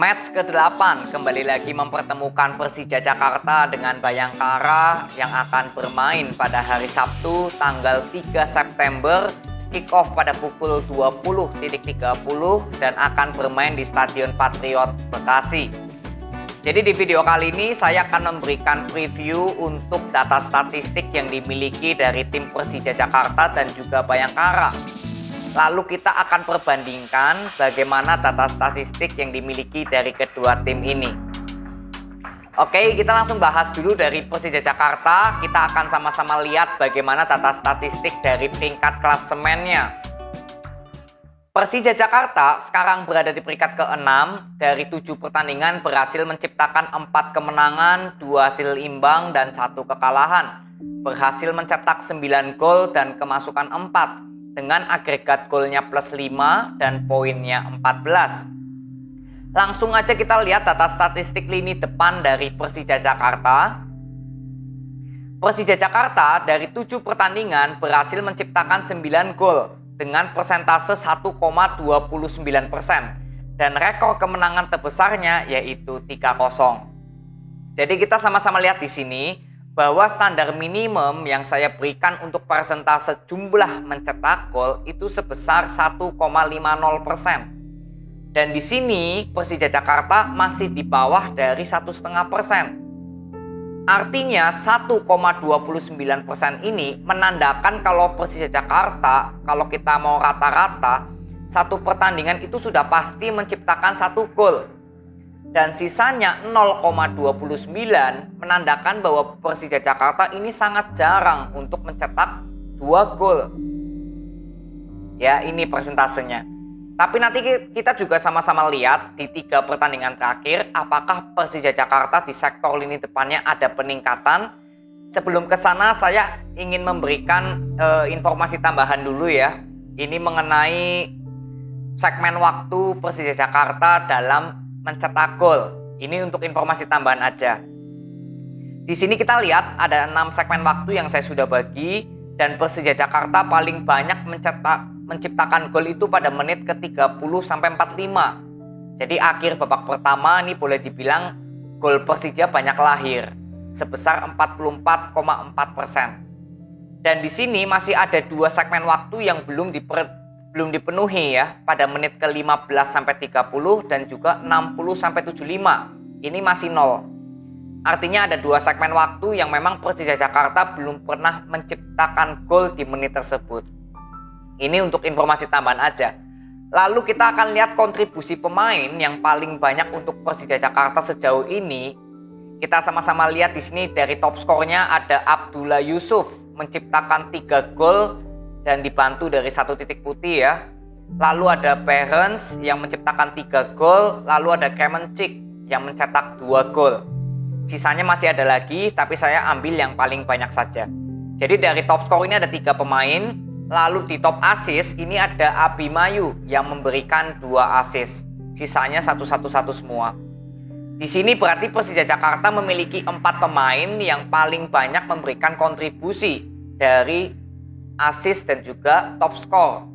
Match ke-8 kembali lagi mempertemukan Persija Jakarta dengan Bayangkara yang akan bermain pada hari Sabtu tanggal 3 September, kick off pada pukul 20.30 dan akan bermain di Stadion Patriot Bekasi. Jadi di video kali ini saya akan memberikan preview untuk data statistik yang dimiliki dari tim Persija Jakarta dan juga Bayangkara. Lalu kita akan perbandingkan bagaimana data statistik yang dimiliki dari kedua tim ini. Oke, kita langsung bahas dulu dari Persija Jakarta. Kita akan sama-sama lihat bagaimana data statistik dari peringkat klasemennya. Persija Jakarta sekarang berada di peringkat ke-6. Dari 7 pertandingan berhasil menciptakan 4 kemenangan, 2 hasil imbang, dan 1 kekalahan. Berhasil mencetak 9 gol dan kemasukan 4. Dengan agregat golnya plus 5 dan poinnya 14. Langsung aja kita lihat data statistik lini depan dari Persija Jakarta. Persija Jakarta dari 7 pertandingan berhasil menciptakan 9 gol dengan persentase 1,29% dan rekor kemenangan terbesarnya yaitu 3-0. Jadi kita sama-sama lihat di sini bahwa standar minimum yang saya berikan untuk persentase jumlah mencetak gol itu sebesar 1,50%. Dan di sini Persija Jakarta masih di bawah dari 1,5%. Artinya 1,29% ini menandakan kalau Persija Jakarta, kalau kita mau rata-rata, satu pertandingan itu sudah pasti menciptakan 1 gol. Dan sisanya 0,29 menandakan bahwa Persija Jakarta ini sangat jarang untuk mencetak 2 gol. Ya, ini persentasenya. Tapi nanti kita juga sama-sama lihat di 3 pertandingan terakhir apakah Persija Jakarta di sektor lini depannya ada peningkatan. Sebelum ke sana saya ingin memberikan informasi tambahan dulu ya. Ini mengenai segmen waktu Persija Jakarta dalam mencetak gol. Ini untuk informasi tambahan aja. Di sini kita lihat ada 6 segmen waktu yang saya sudah bagi dan Persija Jakarta paling banyak menciptakan gol itu pada menit ke-30 sampai 45. Jadi akhir babak pertama ini boleh dibilang gol Persija banyak lahir sebesar 44,4%. Dan di sini masih ada 2 segmen waktu yang belum dipenuhi ya pada menit ke-15 sampai 30 dan juga 60 sampai 75. Ini masih 0. Artinya ada 2 segmen waktu yang memang Persija Jakarta belum pernah menciptakan gol di menit tersebut. Ini untuk informasi tambahan aja. Lalu kita akan lihat kontribusi pemain yang paling banyak untuk Persija Jakarta sejauh ini. Kita sama-sama lihat di sini dari top skornya ada Abdullah Yusuf menciptakan 3 gol dan dibantu dari 1 titik putih ya. Lalu ada Perens yang menciptakan 3 gol. Lalu ada Kemencik yang mencetak 2 gol. Sisanya masih ada lagi, tapi saya ambil yang paling banyak saja. Jadi dari top skor ini ada 3 pemain. Lalu di top assist ini ada Abimayu yang memberikan 2 assist. Sisanya 1-1 semua. Di sini berarti Persija Jakarta memiliki 4 pemain yang paling banyak memberikan kontribusi dari assist dan juga top score.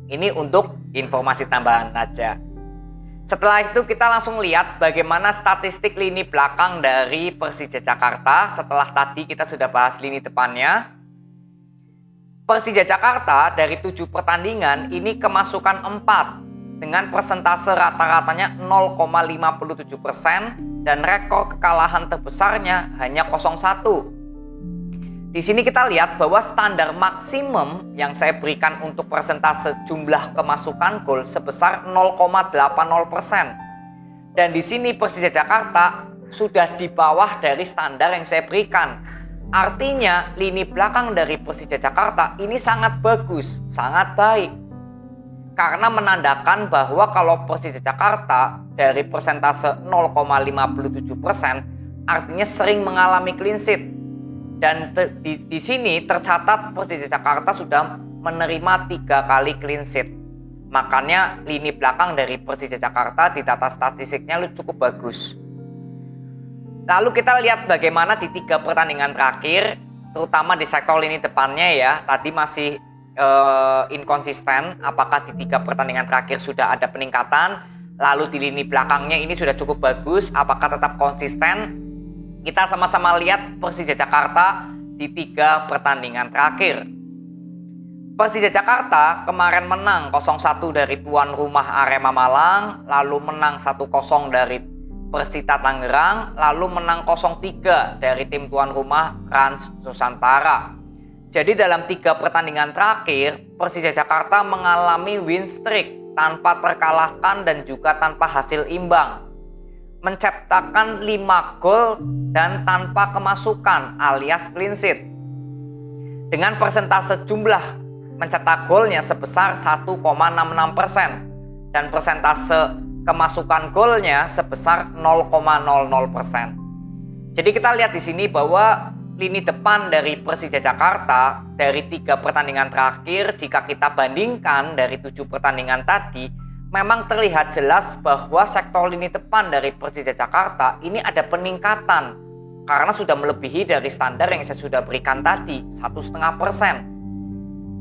Ini untuk informasi tambahan saja. Setelah itu kita langsung lihat bagaimana statistik lini belakang dari Persija Jakarta. Setelah tadi kita sudah bahas lini depannya. Persija Jakarta dari 7 pertandingan ini kemasukan 4 dengan persentase rata-ratanya 0,57% dan rekor kekalahan terbesarnya hanya 0-1. Di sini kita lihat bahwa standar maksimum yang saya berikan untuk persentase jumlah kemasukan gol sebesar 0,80%. Dan di sini Persija Jakarta sudah di bawah dari standar yang saya berikan. Artinya lini belakang dari Persija Jakarta ini sangat bagus, sangat baik. Karena menandakan bahwa kalau Persija Jakarta dari persentase 0,57% artinya sering mengalami clean sheet. Dan di sini tercatat Persija Jakarta sudah menerima 3 kali clean sheet. Makanya lini belakang dari Persija Jakarta di data statistiknya cukup bagus. Lalu kita lihat bagaimana di 3 pertandingan terakhir, terutama di sektor lini depannya ya. Tadi masih inkonsisten apakah di 3 pertandingan terakhir sudah ada peningkatan. Lalu di lini belakangnya ini sudah cukup bagus. Apakah tetap konsisten? Kita sama-sama lihat Persija Jakarta di 3 pertandingan terakhir. Persija Jakarta kemarin menang 0-1 dari tuan rumah Arema Malang, lalu menang 1-0 dari Persita Tangerang, lalu menang 0-3 dari tim tuan rumah Rans Nusantara. Jadi dalam 3 pertandingan terakhir, Persija Jakarta mengalami win streak tanpa terkalahkan dan juga tanpa hasil imbang. Menciptakan 5 gol dan tanpa kemasukan alias clean sheet. Dengan persentase jumlah mencetak golnya sebesar 1,66% dan persentase kemasukan golnya sebesar 0,00%. Jadi kita lihat di sini bahwa lini depan dari Persija Jakarta dari 3 pertandingan terakhir, jika kita bandingkan dari 7 pertandingan tadi, memang terlihat jelas bahwa sektor lini depan dari Persija Jakarta ini ada peningkatan karena sudah melebihi dari standar yang saya sudah berikan tadi, 1,5%.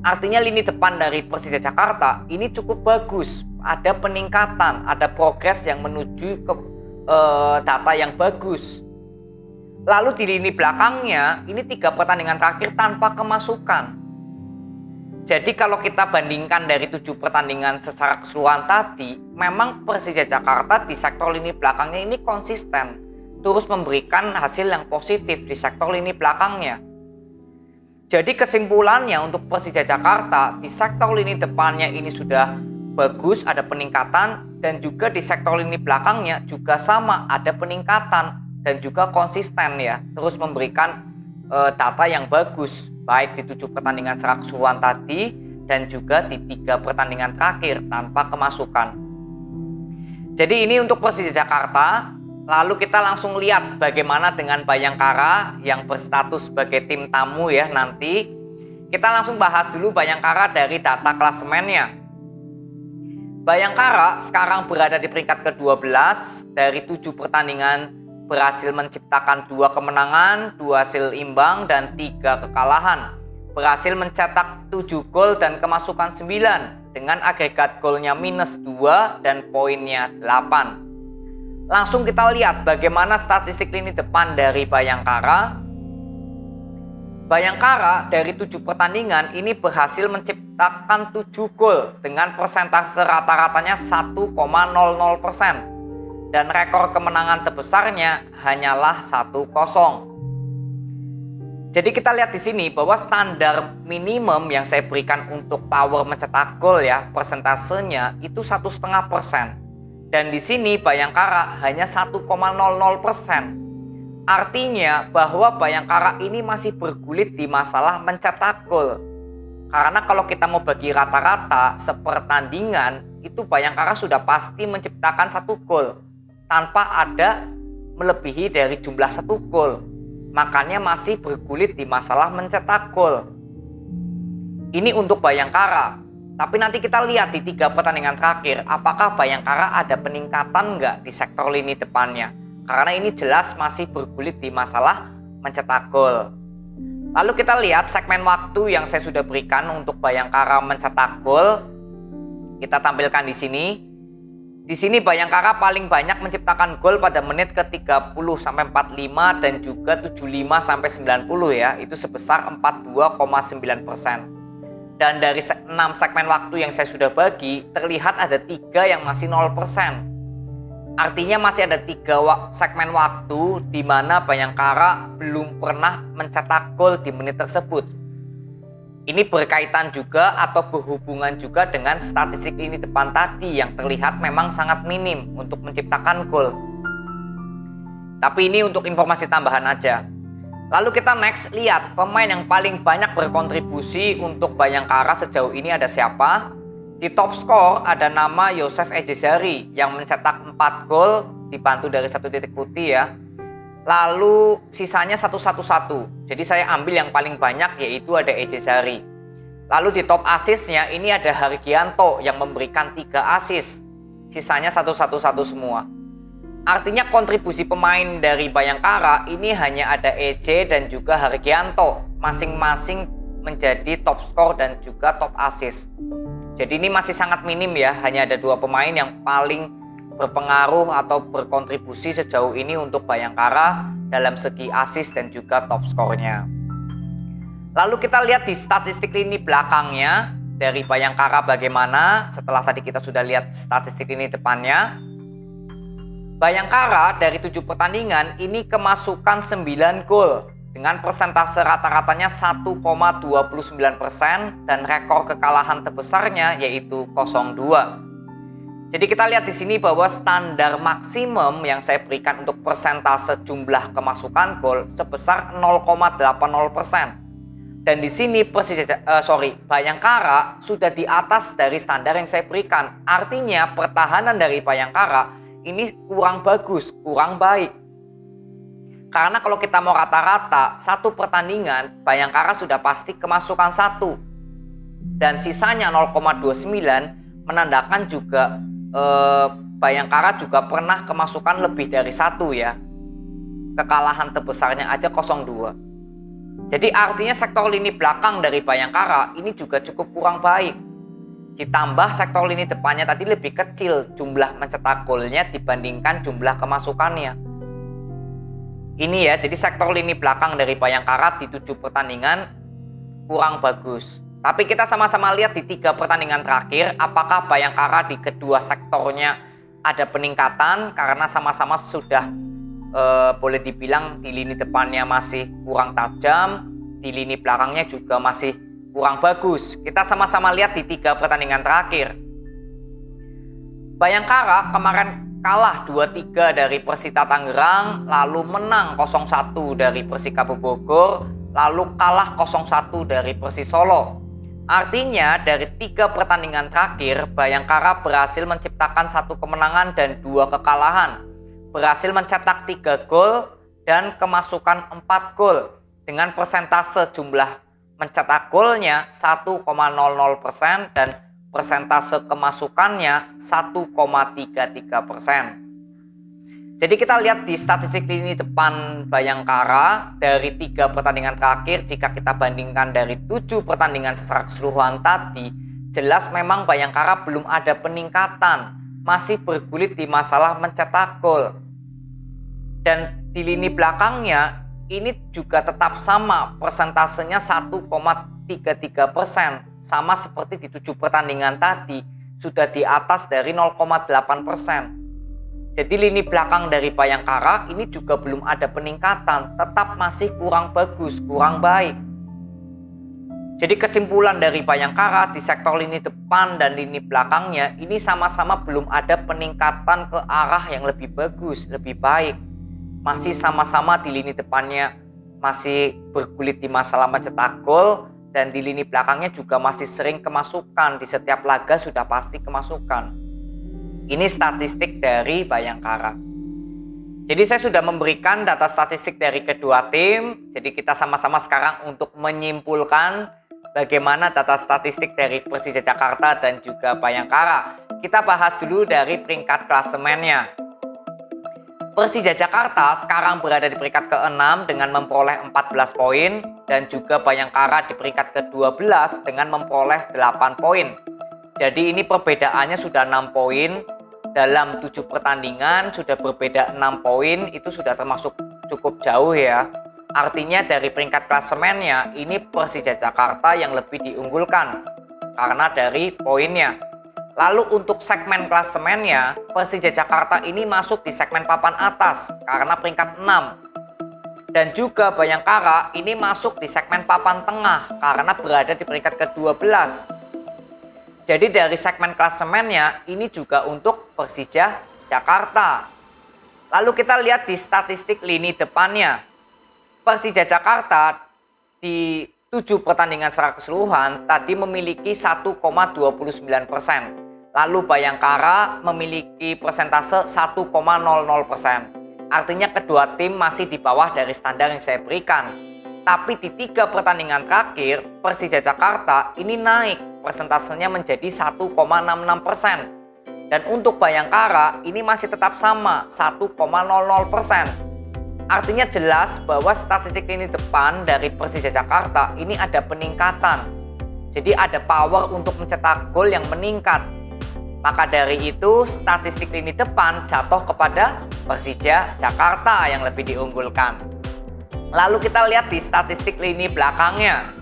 Artinya lini depan dari Persija Jakarta ini cukup bagus, ada peningkatan, ada progres yang menuju ke data yang bagus. Lalu di lini belakangnya, ini 3 pertandingan terakhir tanpa kemasukan. Jadi kalau kita bandingkan dari 7 pertandingan secara keseluruhan tadi, memang Persija Jakarta di sektor lini belakangnya ini konsisten, terus memberikan hasil yang positif di sektor lini belakangnya. Jadi kesimpulannya untuk Persija Jakarta, di sektor lini depannya ini sudah bagus, ada peningkatan, dan juga di sektor lini belakangnya juga sama, ada peningkatan dan juga konsisten ya, terus memberikan data yang bagus baik di 7 pertandingan secara keseluruhan tadi dan juga di 3 pertandingan terakhir tanpa kemasukan. Jadi ini untuk Persija Jakarta. Lalu kita langsung lihat bagaimana dengan Bayangkara yang berstatus sebagai tim tamu ya nanti. Kita langsung bahas dulu Bayangkara dari data klasemennya. Bayangkara sekarang berada di peringkat ke-12 dari 7 pertandingan, berhasil menciptakan 2 kemenangan, 2 hasil imbang, dan 3 kekalahan. Berhasil mencetak 7 gol dan kemasukan 9 dengan agregat golnya -2 dan poinnya 8. Langsung kita lihat bagaimana statistik lini depan dari Bayangkara. Bayangkara dari 7 pertandingan ini berhasil menciptakan 7 gol dengan persentase rata-ratanya 1,00%. Dan rekor kemenangan terbesarnya hanyalah 1-0. Jadi kita lihat di sini bahwa standar minimum yang saya berikan untuk power mencetak gol ya, persentasenya itu 1,5%. Dan di sini Bayangkara hanya 1,00%. Artinya bahwa Bayangkara ini masih bergulit di masalah mencetak gol. Karena kalau kita mau bagi rata-rata sepertandingan, itu Bayangkara sudah pasti menciptakan 1 gol. Tanpa ada melebihi dari jumlah 1 gol. Makanya masih bergulit di masalah mencetak gol. Ini untuk Bayangkara. Tapi nanti kita lihat di 3 pertandingan terakhir, apakah Bayangkara ada peningkatan nggak di sektor lini depannya. Karena ini jelas masih bergulit di masalah mencetak gol. Lalu kita lihat segmen waktu yang saya sudah berikan untuk Bayangkara mencetak gol. Kita tampilkan di sini. Di sini Bayangkara paling banyak menciptakan gol pada menit ke-30 sampai 45 dan juga 75 sampai 90 ya. Itu sebesar 42,9%. Dan dari 6 segmen waktu yang saya sudah bagi, terlihat ada 3 yang masih 0%. Artinya masih ada 3 segmen waktu di mana Bayangkara belum pernah mencetak gol di menit tersebut. Ini berkaitan juga atau berhubungan juga dengan statistik lini depan tadi yang terlihat memang sangat minim untuk menciptakan gol. Tapi ini untuk informasi tambahan aja. Lalu kita next lihat pemain yang paling banyak berkontribusi untuk Bayangkara sejauh ini ada siapa? Di top skor ada nama Yosef Ejezari yang mencetak 4 gol dibantu dari 1 titik putih ya. Lalu sisanya 1-1-1. Jadi saya ambil yang paling banyak yaitu ada Ejezari. Lalu di top asisnya ini ada Hargianto yang memberikan 3 asis. Sisanya 1-1-1 semua. Artinya kontribusi pemain dari Bayangkara ini hanya ada EJ dan juga Hargianto. Masing-masing menjadi top skor dan juga top asis. Jadi ini masih sangat minim ya. Hanya ada 2 pemain yang paling berpengaruh atau berkontribusi sejauh ini untuk Bayangkara dalam segi assist dan juga top skornya. Lalu kita lihat di statistik lini belakangnya dari Bayangkara bagaimana. Setelah tadi kita sudah lihat statistik lini depannya, Bayangkara dari 7 pertandingan ini kemasukan 9 gol dengan persentase rata-ratanya 1,29% dan rekor kekalahan terbesarnya yaitu 0-2. Jadi kita lihat di sini bahwa standar maksimum yang saya berikan untuk persentase jumlah kemasukan gol sebesar 0,80%. Dan di sini Bayangkara sudah di atas dari standar yang saya berikan. Artinya pertahanan dari Bayangkara ini kurang bagus, kurang baik. Karena kalau kita mau rata-rata, satu pertandingan Bayangkara sudah pasti kemasukan 1. Dan sisanya 0,29 menandakan juga Bayangkara juga pernah kemasukan lebih dari 1 ya. Kekalahan terbesarnya aja 0-2. Jadi artinya sektor lini belakang dari Bayangkara ini juga cukup kurang baik. Ditambah sektor lini depannya tadi lebih kecil jumlah mencetak golnya dibandingkan jumlah kemasukannya. Ini ya, jadi sektor lini belakang dari Bayangkara di 7 pertandingan kurang bagus. Tapi kita sama-sama lihat di 3 pertandingan terakhir apakah Bayangkara di kedua sektornya ada peningkatan, karena sama-sama sudah boleh dibilang di lini depannya masih kurang tajam, di lini belakangnya juga masih kurang bagus. Kita sama-sama lihat di 3 pertandingan terakhir. Bayangkara kemarin kalah 2-3 dari Persita Tangerang, lalu menang 0-1 dari Persikabo Bogor, lalu kalah 0-1 dari Persis Solo. Artinya dari 3 pertandingan terakhir Bayangkara berhasil menciptakan 1 kemenangan dan 2 kekalahan. Berhasil mencetak 3 gol dan kemasukan 4 gol dengan persentase jumlah mencetak golnya 1,00% dan persentase kemasukannya 1,33%. Jadi kita lihat di statistik lini depan Bayangkara dari 3 pertandingan terakhir, jika kita bandingkan dari 7 pertandingan secara keseluruhan tadi, jelas memang Bayangkara belum ada peningkatan, masih bergulit di masalah mencetak gol. Dan di lini belakangnya ini juga tetap sama, persentasenya 1,33%, sama seperti di 7 pertandingan tadi, sudah di atas dari 0,8%. Jadi lini belakang dari Bayangkara ini juga belum ada peningkatan, tetap masih kurang bagus, kurang baik. Jadi kesimpulan dari Bayangkara di sektor lini depan dan lini belakangnya ini sama-sama belum ada peningkatan ke arah yang lebih bagus, lebih baik. Masih sama-sama di lini depannya masih bergulit di masalah mencetak gol, dan di lini belakangnya juga masih sering kemasukan, di setiap laga sudah pasti kemasukan. Ini statistik dari Bayangkara. Jadi saya sudah memberikan data statistik dari kedua tim, jadi kita sama-sama sekarang untuk menyimpulkan bagaimana data statistik dari Persija Jakarta dan juga Bayangkara. Kita bahas dulu dari peringkat klasemennya. Persija Jakarta sekarang berada di peringkat ke-6 dengan memperoleh 14 poin, dan juga Bayangkara di peringkat ke-12 dengan memperoleh 8 poin. Jadi ini perbedaannya sudah 6 poin. Dalam 7 pertandingan sudah berbeda 6 poin, itu sudah termasuk cukup jauh ya. Artinya dari peringkat klasemennya ini Persija Jakarta yang lebih diunggulkan karena dari poinnya. Lalu untuk segmen klasemennya, Persija Jakarta ini masuk di segmen papan atas karena peringkat 6. Dan juga Bayangkara ini masuk di segmen papan tengah karena berada di peringkat ke-12. Jadi dari segmen klasemennya ini juga untuk Persija Jakarta. Lalu kita lihat di statistik lini depannya. Persija Jakarta di 7 pertandingan secara keseluruhan tadi memiliki 1,29%. Lalu Bayangkara memiliki persentase 1,00%. Artinya kedua tim masih di bawah dari standar yang saya berikan. Tapi di 3 pertandingan terakhir, Persija Jakarta ini naik persentasenya menjadi 1,66%. Dan untuk Bayangkara ini masih tetap sama, 1,00%. Artinya jelas bahwa statistik lini depan dari Persija Jakarta ini ada peningkatan. Jadi ada power untuk mencetak gol yang meningkat. Maka dari itu statistik lini depan jatuh kepada Persija Jakarta yang lebih diunggulkan. Lalu kita lihat di statistik lini belakangnya.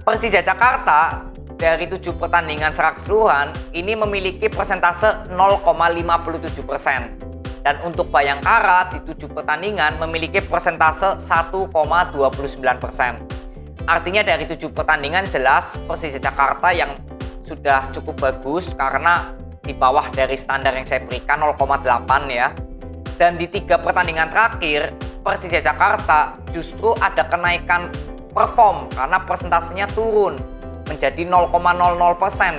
Persija Jakarta dari 7 pertandingan secara keseluruhan ini memiliki persentase 0,57%. Dan untuk Bayangkara di 7 pertandingan memiliki persentase 1,29%. Artinya dari 7 pertandingan jelas Persija Jakarta yang sudah cukup bagus karena di bawah dari standar yang saya berikan 0,8 ya. Dan di 3 pertandingan terakhir Persija Jakarta justru ada kenaikan perform karena persentasenya turun menjadi 0,00%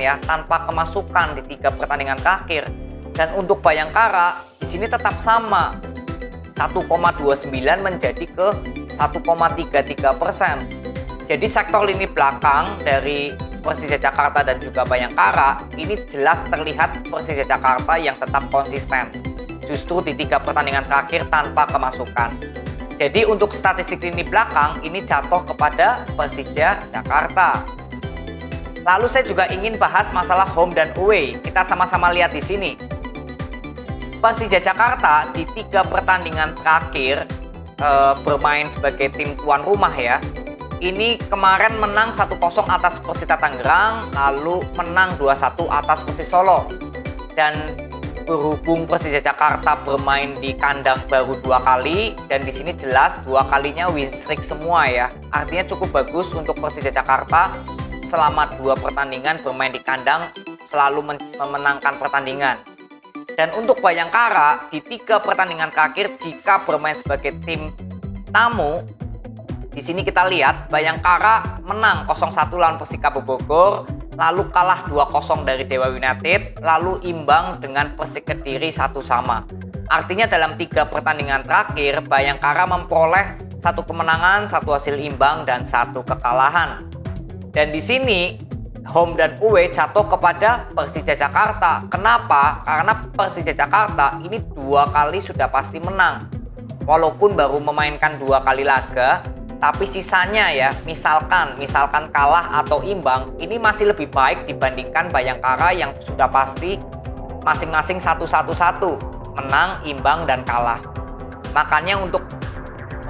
ya tanpa kemasukan di 3 pertandingan terakhir. Dan untuk Bayangkara di sini tetap sama 1,29 menjadi ke 1,33%. Jadi sektor lini belakang dari Persija Jakarta dan juga Bayangkara ini jelas terlihat Persija Jakarta yang tetap konsisten. Justru di 3 pertandingan terakhir tanpa kemasukan. Jadi untuk statistik lini belakang ini jatuh kepada Persija Jakarta. Lalu saya juga ingin bahas masalah home dan away. Kita sama-sama lihat di sini. Persija Jakarta di 3 pertandingan terakhir bermain sebagai tim tuan rumah ya. Ini kemarin menang 1-0 atas Persita Tangerang, lalu menang 2-1 atas Persis Solo. Dan berhubung Persija Jakarta bermain di kandang baru 2 kali, dan di sini jelas 2 kalinya win streak semua ya. Artinya cukup bagus untuk Persija Jakarta selama 2 pertandingan bermain di kandang selalu memenangkan pertandingan. Dan untuk Bayangkara di 3 pertandingan terakhir jika bermain sebagai tim tamu, di sini kita lihat Bayangkara menang 0-1 lawan Persikabo Bogor, lalu kalah 2-0 dari Dewa United, lalu imbang dengan Persik Kediri 1-1. Artinya dalam 3 pertandingan terakhir Bayangkara memperoleh 1 kemenangan, 1 hasil imbang dan 1 kekalahan. Dan di sini home dan away jatuh kepada Persija Jakarta. Kenapa? Karena Persija Jakarta ini 2 kali sudah pasti menang. Walaupun baru memainkan 2 kali laga, tapi sisanya ya, misalkan kalah atau imbang, ini masih lebih baik dibandingkan Bayangkara yang sudah pasti masing-masing 1-1-1, menang, imbang, dan kalah. Makanya untuk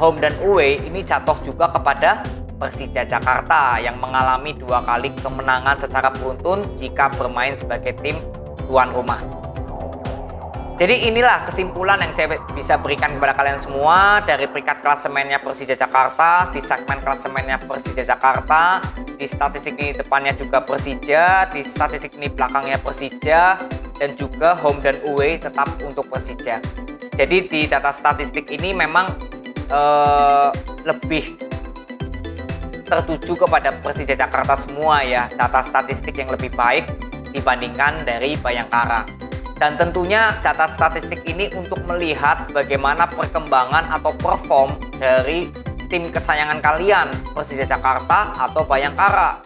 home dan away ini jatuh juga kepada Persija Jakarta yang mengalami 2 kali kemenangan secara beruntun jika bermain sebagai tim tuan rumah. Jadi inilah kesimpulan yang saya bisa berikan kepada kalian semua dari peringkat klasemennya Persija Jakarta, di segmen klasemennya Persija Jakarta, di statistik ini depannya juga Persija, di statistik ini belakangnya Persija, dan juga home dan away tetap untuk Persija. Jadi di data statistik ini memang lebih tertuju kepada Persija Jakarta semua ya, data statistik yang lebih baik dibandingkan dari Bayangkara. Dan tentunya data statistik ini untuk melihat bagaimana perkembangan atau perform dari tim kesayangan kalian, Persija Jakarta atau Bayangkara.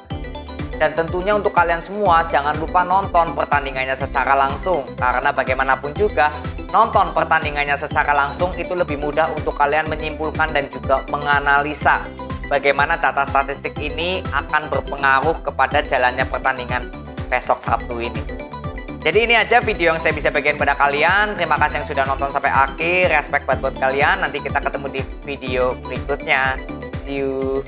Dan tentunya untuk kalian semua jangan lupa nonton pertandingannya secara langsung, karena bagaimanapun juga nonton pertandingannya secara langsung itu lebih mudah untuk kalian menyimpulkan dan juga menganalisa bagaimana data statistik ini akan berpengaruh kepada jalannya pertandingan besok Sabtu ini. Jadi ini aja video yang saya bisa bagikan pada kalian. Terima kasih yang sudah nonton sampai akhir. Respect buat kalian. Nanti kita ketemu di video berikutnya. See you.